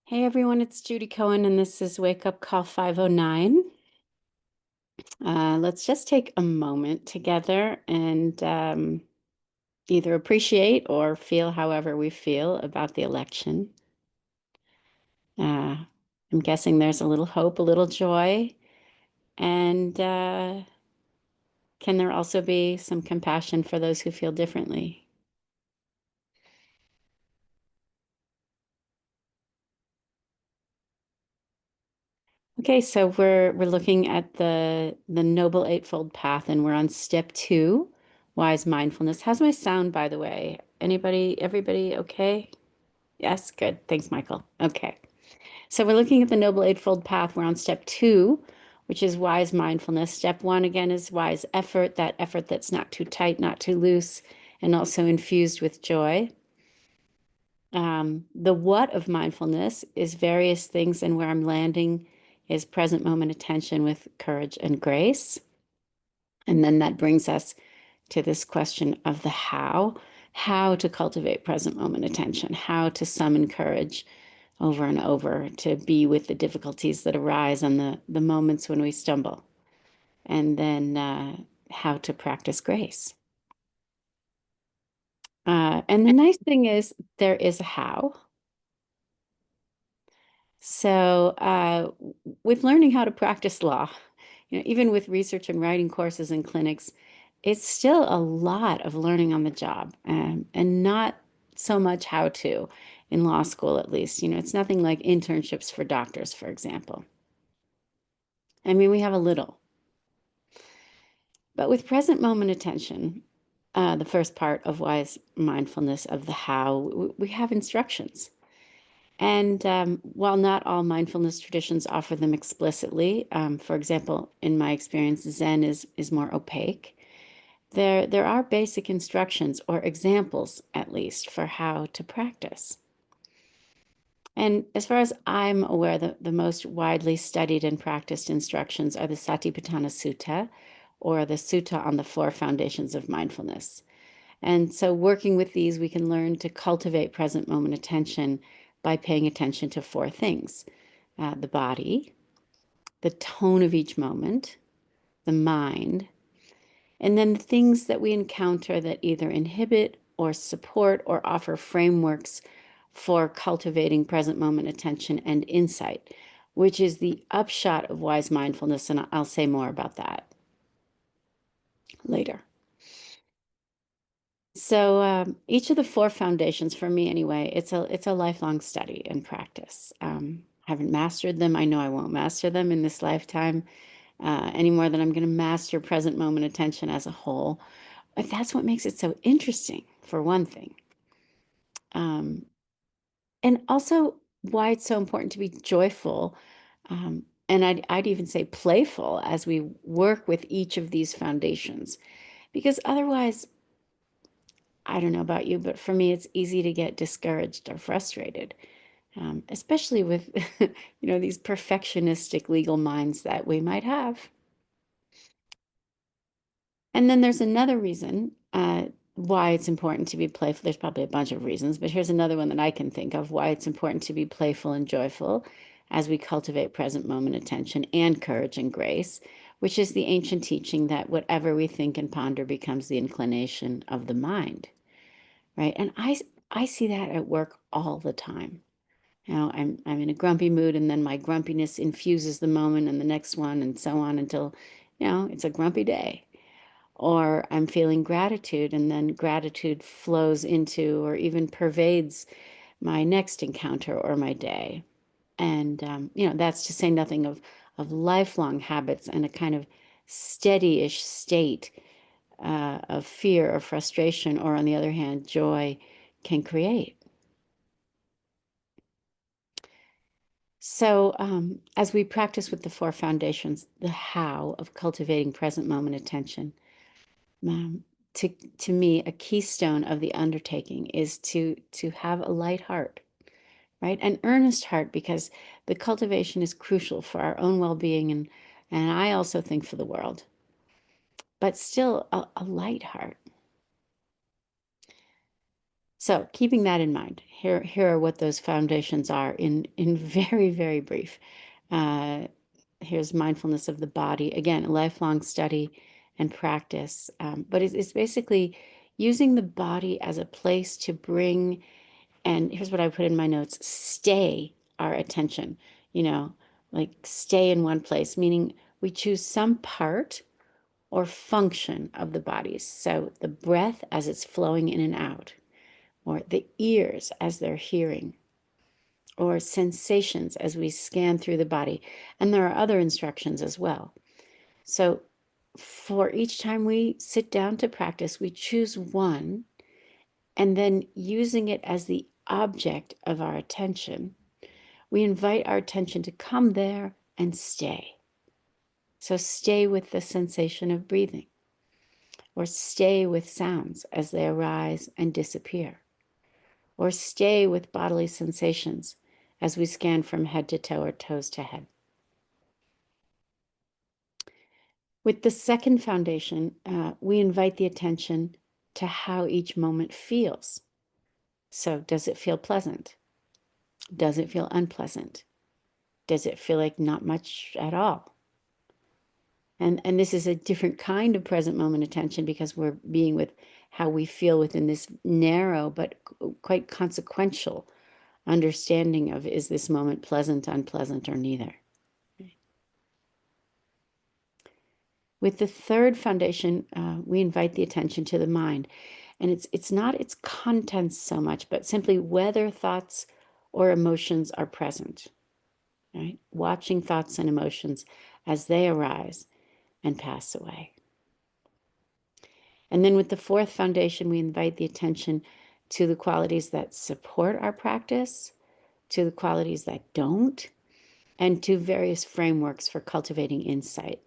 Hey everyone, it's Judy Cohen, and this is Wake Up Call 509. Let's just take a moment together and either appreciate or feel however we feel about the election. I'm guessing there's a little hope, a little joy, and can there also be some compassion for those who feel differently? Okay, so we're looking at the Noble Eightfold Path, and we're on step two, wise mindfulness. How's my sound, by the way? Everybody okay? Yes, good. Thanks, Michael. Okay. So we're looking at the Noble Eightfold Path. We're on step two, which is wise mindfulness. Step one, again, is wise effort, that effort that's not too tight, not too loose, and also infused with joy. The what of mindfulness is various things, and where I'm landing is present moment attention with courage and grace. And then that brings us to this question of the how to cultivate present moment attention, how to summon courage over and over to be with the difficulties that arise and the moments when we stumble, and then how to practice grace. And the nice thing is there is a how. So, with learning how to practice law, even with research and writing courses and clinics, it's still a lot of learning on the job, and not so much how to in law school, at least. It's nothing like internships for doctors, for example. I mean, we have a little, but with present moment attention, the first part of wise mindfulness of the how, we have instructions. And while not all mindfulness traditions offer them explicitly, for example, in my experience, Zen is more opaque. There are basic instructions or examples, at least, for how to practice. And as far as I'm aware, the most widely studied and practiced instructions are the Satipatthana Sutta, or the Sutta on the Four Foundations of Mindfulness. And so, working with these, we can learn to cultivate present moment attention by paying attention to four things: the body, the tone of each moment, the mind, and then the things that we encounter that either inhibit or support or offer frameworks for cultivating present moment attention and insight, which is the upshot of wise mindfulness. And I'll say more about that later. So each of the four foundations, for me anyway, it's a lifelong study and practice. I haven't mastered them. I know I won't master them in this lifetime any more than I'm going to master present moment attention as a whole. But that's what makes it so interesting, for one thing. Um, and also why it's so important to be joyful. And I'd even say playful as we work with each of these foundations, because otherwise, I don't know about you, but for me, it's easy to get discouraged or frustrated, especially with, these perfectionistic legal minds that we might have. And then there's another reason why it's important to be playful. There's probably a bunch of reasons, but here's another one that I can think of why it's important to be playful and joyful as we cultivate present moment attention and courage and grace, which is the ancient teaching that whatever we think and ponder becomes the inclination of the mind. Right. And I see that at work all the time. I'm in a grumpy mood, and then my grumpiness infuses the moment and the next one and so on until, it's a grumpy day. Or I'm feeling gratitude, and then gratitude flows into or even pervades my next encounter or my day. And that's to say nothing of lifelong habits and a kind of steady-ish state of fear or frustration, or on the other hand, joy can create. So, as we practice with the four foundations, the how of cultivating present moment attention, um, to me, a keystone of the undertaking is to have a light heart, right? An earnest heart, because the cultivation is crucial for our own well-being, and I also think for the world, but still a light heart. So keeping that in mind, here are what those foundations are in very, very brief. Uh, Here's mindfulness of the body. Again, a lifelong study and practice. But it's basically using the body as a place to bring, and here's what I put in my notes, stay our attention, you know, like stay in one place, meaning we choose some part or function of the body. So the breath as it's flowing in and out, or the ears as they're hearing, or sensations as we scan through the body. And there are other instructions as well. So for each time we sit down to practice, we choose one, and then using it as the object of our attention, we invite our attention to come there and stay. So stay with the sensation of breathing, or stay with sounds as they arise and disappear, or stay with bodily sensations as we scan from head to toe or toes to head. With the second foundation, we invite the attention to how each moment feels. So, does it feel pleasant? Does it feel unpleasant? Does it feel like not much at all? And this is a different kind of present moment attention because we're being with how we feel within this narrow but quite consequential understanding of, is this moment pleasant, unpleasant, or neither? With the third foundation, we invite the attention to the mind. And it's not its contents so much, but simply whether thoughts or emotions are present, right? Watching thoughts and emotions as they arise and pass away. And then with the fourth foundation, we invite the attention to the qualities that support our practice, to the qualities that don't, and to various frameworks for cultivating insight,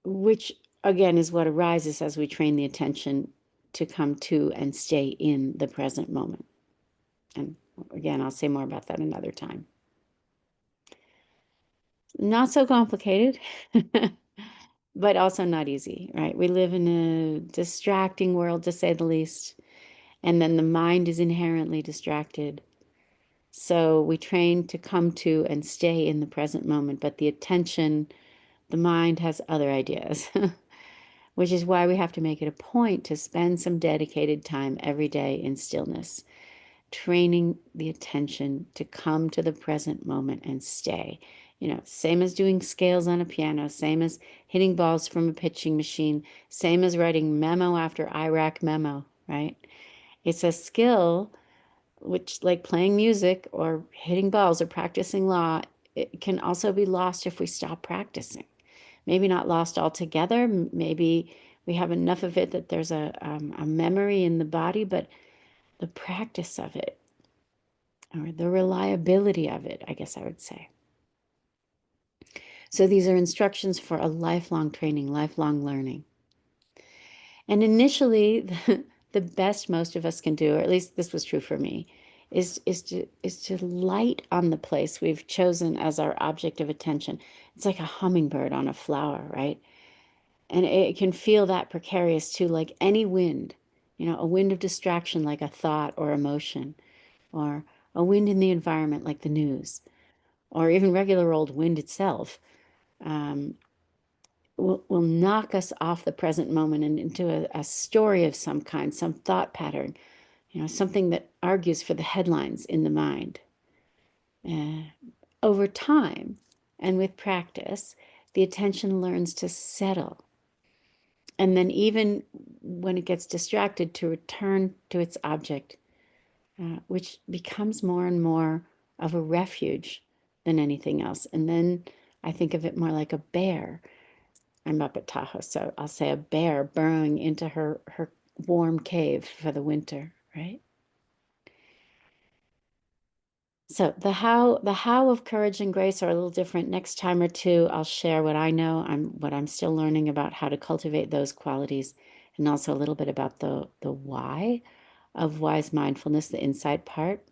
which again is what arises as we train the attention to come to and stay in the present moment. And again, I'll say more about that another time. Not so complicated, but also not easy, right? We live in a distracting world, to say the least, and then the mind is inherently distracted. So we train to come to and stay in the present moment, but the attention, the mind has other ideas, which is why we have to make it a point to spend some dedicated time every day in stillness, training the attention to come to the present moment and stay. You know, same as doing scales on a piano, same as hitting balls from a pitching machine, same as writing memo after IRAC memo, right? It's a skill which, like playing music or hitting balls or practicing law, it can also be lost if we stop practicing. Maybe not lost altogether. Maybe we have enough of it that there's a memory in the body, but the practice of it, or the reliability of it, I guess I would say. So these are instructions for a lifelong training, lifelong learning. And initially, the best most of us can do, or at least this was true for me, is to light on the place we've chosen as our object of attention. It's like a hummingbird on a flower, right? And it can feel that precarious too, like any wind, you know, a wind of distraction like a thought or emotion, or a wind in the environment like the news, or even regular old wind itself, um, will knock us off the present moment and into a story of some kind, some thought pattern, you know, something that argues for the headlines in the mind. Uh, Over time and with practice, the attention learns to settle. And then, even when it gets distracted, to return to its object, which becomes more and more of a refuge than anything else. And then I think of it more like a bear. I'm up at Tahoe, so I'll say a bear burrowing into her warm cave for the winter, right? So the how of courage and grace are a little different. Next time or two, I'll share what I know, what I'm still learning about how to cultivate those qualities, and also a little bit about the why of wise mindfulness, the insight part.